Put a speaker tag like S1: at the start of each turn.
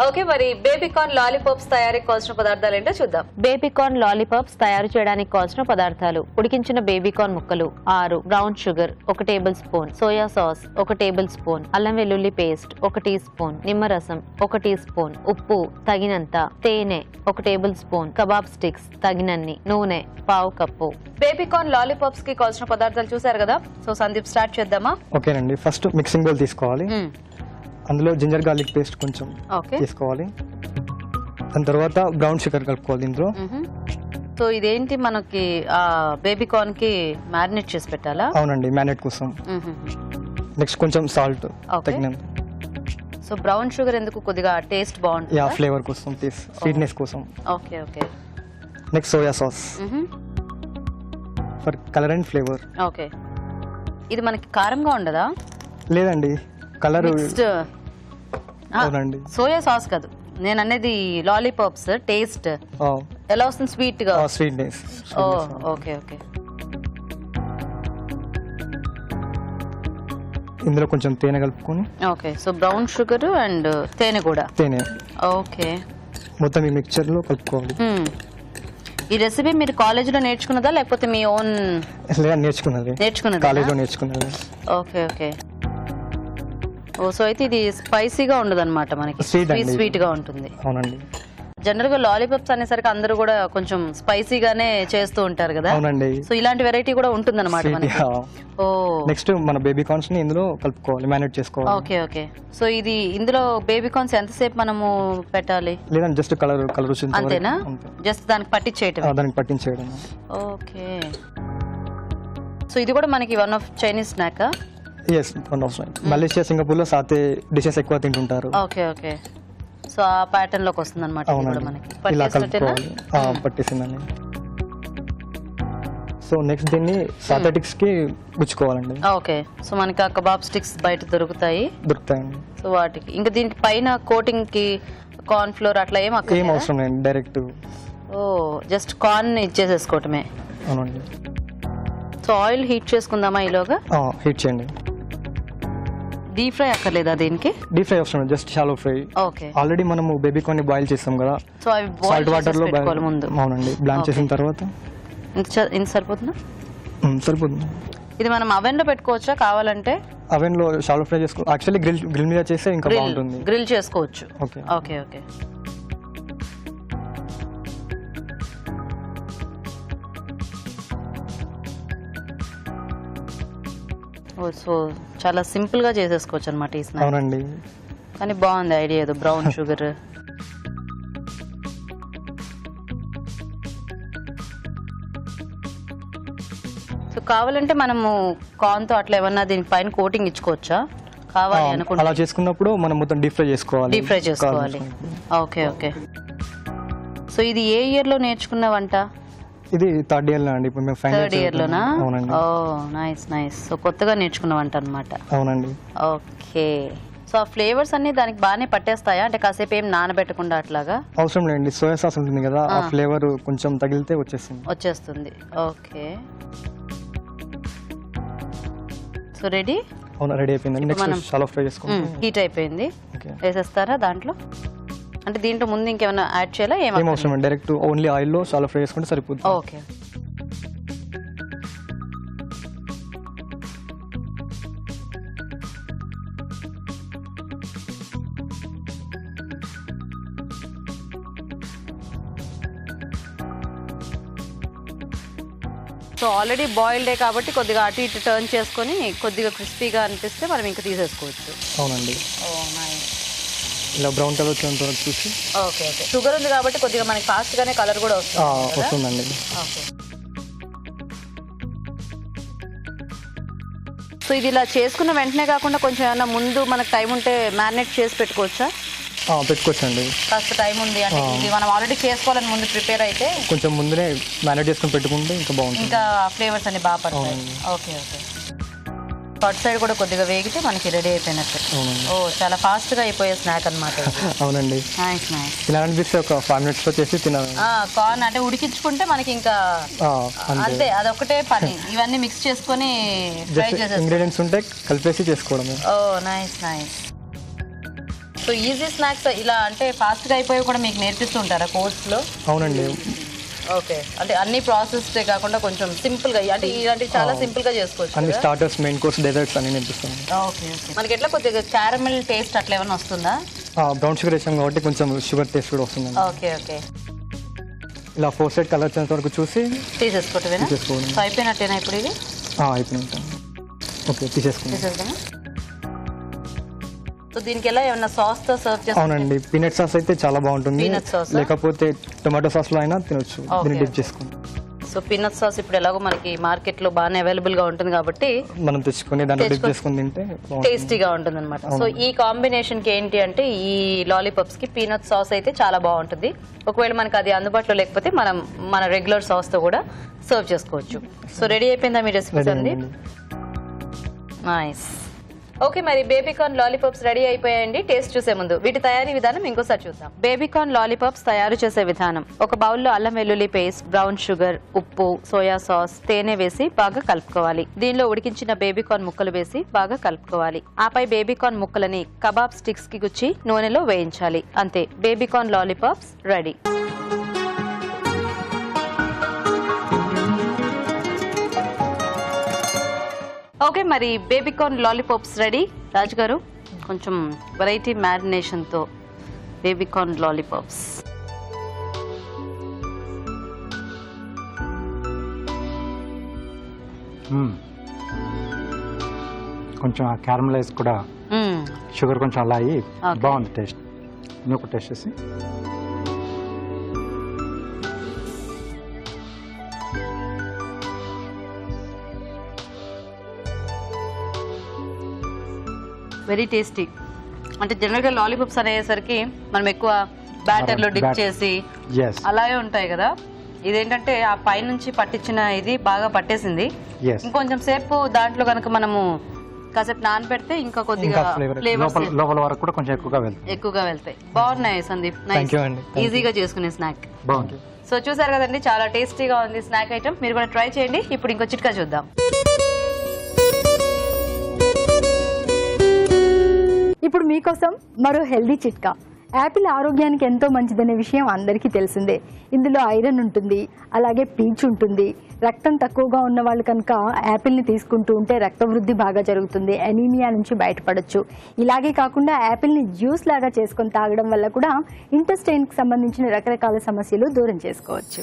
S1: Okay, మరి baby corn lollipops తయారీకి కావాల్సిన పదార్థాలు ఏంటో చూద్దాం.
S2: బేబీకార్న్ లాలీపాప్స్ తయారు చేయడానికి కావాల్సిన పదార్థాలు: ఉడికించిన బేబీకార్న్ ముక్కలు 6, brown sugar 1 table spoon, soya sauce 1 table spoon, అల్లం వెల్లుల్లి పేస్ట్ 1 టీ స్పూన్, నిమ్మరసం 1 టీ స్పూన్, ఉప్పు తగినంత, తేనె 1 టేబుల్ స్పూన్, కబాబ్ స్టిక్స్ తగినన్ని, నూనె 1/2 కప్పు.
S1: బేబీకార్న్ లాలీపాప్స్ కి కావాల్సిన పదార్థాలు చూసారు కదా. సో సందీప్ స్టార్ట్ చేద్దామా?
S3: ఓకేనండి. ఫస్ట్ మిక్సింగ్ బౌల్ తీసుకోవాలి. అందులో జింజర్ గార్లిక్ పేస్ట్ కొంచెం తీసుకోవాలి. దాని తర్వాత బ్రౌన్ షుగర్ కలుపుకోవాలి ఇందులో.
S1: సో ఇదేంటి, మనకి బేబీకార్న్ కి మ్యారినేట్ చేసి పెట్టాలా?
S3: అవునండి, మ్యారినేట్ కోసం. నెక్స్ట్ కొంచెం సాల్ట్ తగినంత.
S1: సో బ్రౌన్ షుగర్ ఎందుకు? కొద్దిగా టేస్ట్ బాగుంటుంది.
S3: యా, ఫ్లేవర్ కోసం, స్వీట్నెస్ కోసం.
S1: Okay okay.
S3: Next soya sauce for colour and flavour.
S1: Okay, ఇది మనకి కారంగా ఉండదా?
S3: లేదండి, కలర్. అవునండి,
S1: సోయా సాస్ కాదు నేను అనేది, లాలీపాప్స్ టేస్ట్ ఎలా వస్తుంది? స్వీట్ గా,
S3: స్వీట్నెస్.
S1: Okay okay.
S3: ఇందులో కొంచెం తేనె కలుపుకొని.
S1: Okay, so brown sugar and తేనె కూడా.
S3: తేనె.
S1: ఓకే,
S3: మొత్తం ఈ మిక్చర్ లో కలుపుకోవాలి.
S1: ఈ రెసిపీ మీరు కాలేజ్ లో నేర్చుకున్నదా లేకపోతే మీ ఓన్?
S3: నేర్చుకున్నది. కాలేజ్ లో నేర్చుకున్నది.
S1: Okay okay. ఓ, సో అయితే ఇది స్పైసీగా ఉండదు అనమాట, మనకి స్వీట్ గా ఉంటుంది.
S3: అవునండి.
S1: జనరల్ గా లాలీపాప్స్ అనేసరికి అందరూ కూడా కొంచెం స్పైసీగానే చేస్తూ ఉంటారు కదా.
S3: అవునండి.
S1: సో ఇలాంటి వెరైటీ కూడా ఉంటుంది అనమాట మనకి. ఓ,
S3: నెక్స్ట్ మన బేబీ కార్న్స్ ని ఇందులో కలుపుకోవాలి, మ్యారినేట్ చేసుకోవాలి.
S1: Okay okay. సో ఇది ఇందులో బేబీ కార్న్స్ ఎంతసేపు మనము పెట్టాలి?
S3: లేదండి, జస్ట్ కలర్ వచ్చింది
S1: అంతేనా? జస్ట్ దానికి పట్టించేయటం.
S3: దానికి పట్టించేయడం.
S1: ఓకే. సో ఇది కూడా మనకి one of Chinese snack.
S3: yes, Malaysia, Singapore లో సాతే డిషెస్ ఎక్కువ తింటుంటారు.
S1: Okay okay. సో ఆ ప్యాటర్న్ లోకి వస్తుంది అనమాట మనకి.
S3: ఇలా కలుపుకోవాలి. పట్టేసిందండి. సో నెక్స్ట్ దీన్ని సాథెటిక్స్ కి గుచ్చుకోవాలండి.
S1: ఓకే, సో మనకి ఆ కబాబ్ స్టిక్స్ బయట దొరుకుతాయండి. సో వాటికి ఇంకా దీనికి పైన కోటింగ్ కి కార్న్ ఫ్లోర్ అట్లా ఏం
S3: అవసరం లేదు, డైరెక్ట్.
S1: ఓ, జస్ట్ కార్న్ ఇచ్చేసేసుకోవటమే.
S3: అవునండి.
S1: సో ఆయిల్ హీట్ చేసుకుందామా ఈలోగా?
S3: హీట్ చేయండి.
S1: డీప్ ఫ్రై అక్కర్లేదా దీనికి?
S3: డీప్ ఫ్రై అవసరం, just shallow fry.
S1: Okay.
S3: Already మనము బేబీ కార్న్ ని బాయిల్ చేస్తాం కదా,
S1: సో అవి
S3: సాల్ట్ వాటర్ లో
S1: ముందు.
S3: అవునండి, బ్లాంచ్ చేసిన తర్వాత.
S1: ఇంత సరిపోతుందా?
S3: సరిపోతుంది.
S1: ఇది మనం అవెన్ లో పెట్టుకోవచ్చా కావాలంటే?
S3: అవెన్ లో షాలో ఫ్రై చేసుకో. యాక్చువల్లీ గ్రిల్ మీద చేస్తే ఇంకా బాగుంటుంది.
S1: గ్రిల్ చేసుకోవచ్చు.
S3: Okay
S1: okay okay. సో చాలా సింపుల్ గా చేసేసుకోవచ్చు అనమాట ఈ స్నాక్.
S3: అవునండి.
S1: కానీ బాగుంది ఐడియా, ఏదో బ్రౌన్ షుగర్. సో కావాలంటే మనము కార్న్ తో అట్లా ఏమన్నా దీని పైన కోటింగ్ ఇచ్చుకోవచ్చా? కావాలి అనుకుంటే
S3: అలా చేసుకున్నప్పుడు మనం మొత్తం డీప్ ఫ్రై చేసుకోవాలి.
S1: Okay okay. సో ఇది ఏ ఇయర్ లో నేర్చుకున్న వంట?
S3: ఇది థర్డ్ ఇయర్ లో అండి. ఇప్పుడు మేము ఫైనల్
S1: ఇయర్ లోనా?
S3: అవునండి.
S1: ఓ, నైస్ నైస్. సో కొత్తగా నేర్చుకున్న వంట అన్నమాట.
S3: అవునండి.
S1: ఓకే. సో ఆ ఫ్లేవర్స్ అన్ని దానికి బాగానే పట్టేస్తాయా? అంటే కాసేపు ఏం నానబెట్టకుండా అట్లాగా?
S3: అవసరం లేదండి, సోయా సాస్ ఉంటుంది కదా, ఆ ఫ్లేవర్ కొంచెం తగిలితే వచ్చేస్తుంది. ఓకే. So ready? అవునా, రెడీ అయిపోయింది. నెక్స్ట్ షాలో ఫ్రై చేసుకుంటాం.
S1: హీట్ అయిపోయింది, వేసేస్తారా దాంట్లో? అంటే దీంట్లో ముందు ఇంకేమైనా యాడ్ చేయాలా? ఏం
S3: అవసరం, డైరెక్ట్ ఓన్లీ ఆయిల్ లో షాలో ఫ్రై చేసుకుంటే సరిపోతుంది.
S1: ఓకే. సో ఆల్రెడీ బాయిల్డే కాబట్టి కొద్దిగా అటు ఇటు టర్న్ చేసుకొని కొద్దిగా క్రిస్పీగా అనిపిస్తే మనం ఇంకా తీసేసుకోవచ్చు.
S3: అవునండి.
S1: ఓ, నైస్.
S3: ఇలా బ్రౌన్ కలర్ చూసి.
S1: Okay okay. షుగర్ ఉంది కాబట్టి కొద్దిగా మనకి ఫాస్ట్ గానే కలర్ కూడా
S3: వస్తుందండి.
S1: ఓకే. సో ఇది ఇలా చేసుకున్న వెంటనే కాకుండా కొంచెం ఏమైనా ముందు మనకు టైం ఉంటే మ్యారినేట్ చేసి పెట్టుకోవచ్చా?
S3: పెట్టుకోవచ్చండి.
S1: కాస్త టైం ఉంది అంటే ఇది మనం ఆల్రెడీ చేసుకోవాలని ముందు ప్రిపేర్ అయితే
S3: కొంచెం ముందునే మ్యారినేట్ చేసుకుని పెట్టుకుంటే ఇంకా బాగుంటుంది.
S1: ఇంకా ఫ్లేవర్స్ అన్ని బాగా పడతాయి. Okay okay. అటు సైడ్ కూడా కొద్దిగా వేగితే మనకి రెడీ అయిపోయినట్టు. ఓ, చాలా ఫాస్ట్ గా అయిపోయే స్నాక్ అన్నమాట.
S3: అవునండి.
S1: Nice nice.
S3: తినాలనిపిస్తే ఒక 5 minutes లో చేసి తినాలి.
S1: కార్న్ అంటే ఉడికించుకుంటే మనకి ఇంకా అంతే, అదొకటే పని. ఇవన్నీ మిక్స్ చేసుకొని ఫ్రై చేసేసి
S3: ఇంగ్రీడియంట్స్ ఉంటే కలిపేసి చేసుకోవడమే.
S1: Oh, nice nice. So easy snacks ఇలా అంటే ఫాస్ట్గా అయిపోయి కూడా మీకు నేర్పిస్తుంటారా కోర్స్లో?
S3: అవునండి.
S1: ఓకే, అంటే అన్ని ప్రాసెస్డే కాకుండా కొంచెం సింపుల్గా, అంటే ఇలాంటివి చాలా సింపుల్గా చేసుకోవచ్చు.
S3: అన్ని స్టార్టర్స్, మెయిన్ కోర్స్, డెజర్ట్స్ అన్ని నేర్పిస్తాను.
S1: Okay okay. మనకి ఎట్లా కొద్దిగా క్యారమెల్ టేస్ట్ అట్లా ఏమైనా వస్తుందా?
S3: బ్రౌన్ షుగర్ వేసాం కాబట్టి కొంచెం షుగర్ టేస్ట్ కూడా వస్తుందండి.
S1: Okay okay.
S3: ఇలా 4 సైడ్ కలర్ వచ్చేంత వరకు చూసి
S1: తీసేసుకోవటమేనా?
S3: తీసేసుకోవడం.
S1: సో అయిపోయినట్టేనా ఇప్పుడు ఇది?
S3: అయిపోయినట్టు. ఓకే, తీసేసుకుందాం.
S1: తీసేద్దామా? సో దీనికి ఎలా ఏమన్నా సాస్తో సర్వ్ చేస్తాం?
S3: అవునండి, పీనట్ సాస్ అయితే చాలా బాగుంటుంది.
S1: పీనట్ సాస్
S3: లేకపోతే టొమాటో సాస్లో అయినా తినొచ్చు. దీన్ని డిప్ చేసుకుని
S1: సో పీనట్ సాస్ ఇప్పుడు ఎలాగో మనకి మార్కెట్లో బాగానే అవైలబుల్గా ఉంటుంది కాబట్టి
S3: మనం తెచ్చుకొని దాంట్లో డిప్ చేసుకుని తింటే
S1: టేస్టీగా ఉంటుంది అనమాట. సో ఈ కాంబినేషన్కి ఏంటి అంటే ఈ లాలీపాప్స్కి పీనట్ సాస్ అయితే చాలా బాగుంటుంది. ఒకవేళ మనకి అది అందుబాటులో లేకపోతే మనం మన రెగ్యులర్ సాస్తో కూడా సర్వ్ చేసుకోవచ్చు. సో రెడీ అయిపోయిందా మీ రెసిపీస్ అండి? నైస్. ఓకే, మరి బేబీకార్న్ లాలీపాప్స్ రెడీ అయిపోయాయండి. టేస్ట్ చూసే ముందు వీటి తయారీ విధానం ఇంకోసారి చూద్దాం. బేబీకార్న్ లాలీపాప్స్ తయారు చేసే విధానం: ఒక బౌల్లో అల్లం వెల్లుల్లి పేస్ట్, బ్రౌన్ షుగర్, ఉప్పు, సోయా సాస్, తేనె వేసి బాగా కలుపుకోవాలి. దీనిలో ఉడికించిన బేబీకార్న్ ముక్కలు వేసి బాగా కలుపుకోవాలి. ఆపై బేబీకార్న్ ముక్కలని కబాబ్ స్టిక్స్ కి గుచ్చి నూనెలో వేయించాలి. అంతే, బేబీకార్న్ లాలీపాప్స్ రెడీ. ఓకే, మరి బేబీకార్న్ లాలీపాప్స్ రెడీ. రాజు గారు, కొంచెం వెరైటీ మ్యారినేషన్తో బేబీకార్న్ లాలీపాప్స్.
S4: కొంచెం క్యారమలైజ్ కూడా షుగర్ కొంచెం అలా అయ్యి బాగుంది టేస్ట్. నువ్వు టేస్ట్ చేసి
S1: వెరీ టేస్టీ. అంటే జనరల్గా లాలీపాప్స్ అనేసరికి మనం ఎక్కువ బ్యాటర్లో డిప్ చేసి అలాగే ఉంటాయి కదా. ఇదేంటంటే ఆ పైనుంచి పట్టించిన ఇది బాగా పట్టేసింది. ఇంకొంచెం సేపు దాంట్లో కనుక మనము కాసేపు నానబెడితే ఇంకా కొద్దిగా
S4: లోపల వరకు కూడా కొంచెం
S1: ఎక్కువగా వెళ్తాయి. బాగున్నాయి సందీప్, నైస్, ఈజీగా చేసుకునే స్నాక్.
S4: బాగుంది.
S1: సో చూసారు కదండి, చాలా టేస్టీగా ఉంది స్నాక్ ఐటమ్. మీరు కూడా ట్రై చేయండి. ఇప్పుడు ఇంకో చిట్కా చూద్దాం.
S5: ఇప్పుడు మీకోసం మరో హెల్దీ చిట్కా. యాపిల్ ఆరోగ్యానికి ఎంతో మంచిదనే విషయం అందరికీ తెలిసిందే. ఇందులో ఐరన్ ఉంటుంది, అలాగే పీచు ఉంటుంది. రక్తం తక్కువగా ఉన్న వాళ్ళు కనుక యాపిల్ని తీసుకుంటూ ఉంటే రక్త వృద్ధి బాగా జరుగుతుంది, అనీమియా నుంచి బయటపడవచ్చు. ఇలాగే కాకుండా యాపిల్ని జ్యూస్ లాగా చేసుకొని తాగడం వల్ల కూడా ఇంటెస్టైన్కి సంబంధించిన రకరకాల సమస్యలు దూరం చేసుకోవచ్చు.